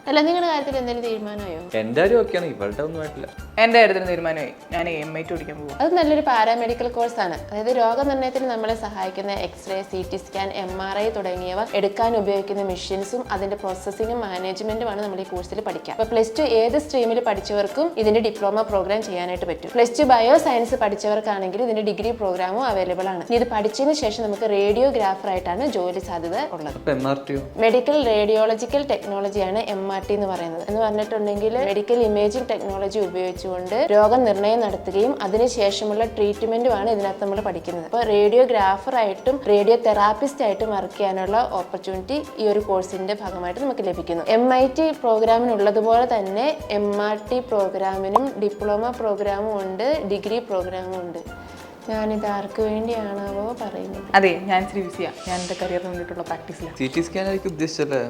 അല്ല, നിങ്ങളുടെ കാര്യത്തിൽ എന്തെങ്കിലും തീരുമാനമായോ? എൻ്റെ കാര്യം ഒക്കെയാണ്, ഇവളുടെ ഒന്നും ആയിട്ടില്ല. എൻ്റെ കാര്യത്തിന് തീരുമാനമായി. ഞാൻ MIT പഠിക്കാൻ പോകും. അത് നല്ലൊരു പാരാമെഡിക്കൽ കോഴ്സാണ്. അതായത് രോഗനിർണയത്തിന് നമ്മളെ സഹായിക്കുന്ന എക്സ്റേ, CT സ്കാൻ, MRI തുടങ്ങിയവ എടുക്കാൻ ഉപയോഗിക്കുന്ന മെഷീൻസും അതിന്റെ പ്രോസസ്സിങ്ങും മാനേജ്മെന്റുമാണ് നമ്മൾ ഈ കോഴ്സിൽ പഠിക്കുക. അപ്പോൾ +2 ഏത് സ്ട്രീമിൽ പഠിച്ചവർക്കും ഇതിന്റെ ഡിപ്ലോമ പ്രോഗ്രാം ചെയ്യാനായിട്ട് പറ്റും. +2 ബയോ സയൻസ് പഠിച്ചവർക്കാണെങ്കിൽ ഇതിന്റെ ഡിഗ്രി പ്രോഗ്രാമും അവൈലബിൾ ആണ്. ഇത് പഠിച്ചതിന് ശേഷം നമുക്ക് റേഡിയോഗ്രാഫർ ആയിട്ടാണ് ജോലി സാധ്യത ഉള്ളത്. മെഡിക്കൽ റേഡിയോളജിക്കൽ ടെക്നോളജിയാണ് MRT എന്ന് പറയുന്നത്. എന്ന് പറഞ്ഞിട്ടുണ്ടെങ്കിൽ മെഡിക്കൽ ഇമേജിംഗ് ടെക്നോളജി ഉപയോഗിച്ചുകൊണ്ട് രോഗനിർണയം നടത്തുകയും അതിനുശേഷമുള്ള ട്രീറ്റ്മെന്റുമാണ് ഇതിനകത്ത് നമ്മൾ പഠിക്കുന്നത്. അപ്പോൾ റേഡിയോഗ്രാഫർ ആയിട്ടും റേഡിയോ തെറാപ്പിസ്റ്റ് ആയിട്ടും വർക്ക് ചെയ്യാനുള്ള ഓപ്പർച്യൂണിറ്റി ഈ ഒരു കോഴ്സിന്റെ ഭാഗമായിട്ട് നമുക്ക് ലഭിക്കുന്നു. MIT പ്രോഗ്രാമിനുള്ളതുപോലെ തന്നെ MRT പ്രോഗ്രാമിനും ഡിപ്ലോമ പ്രോഗ്രാമും ഉണ്ട്, ഡിഗ്രി പ്രോഗ്രാമും ഉണ്ട്. ഞാനിത് ആർക്ക് വേണ്ടിയാണാവോ പറയുന്നത്? അതെ, ഞാൻ ഇച്ചിരി ബിസിയാണ്. ഞാൻ എൻ്റെ കരിയറിന് വേണ്ടിയിട്ടുള്ള പ്രാക്ടീസിലാണ്. CT സ്കാൻ ആയിരിക്കും ഉദ്ദേശിച്ചല്ലേ?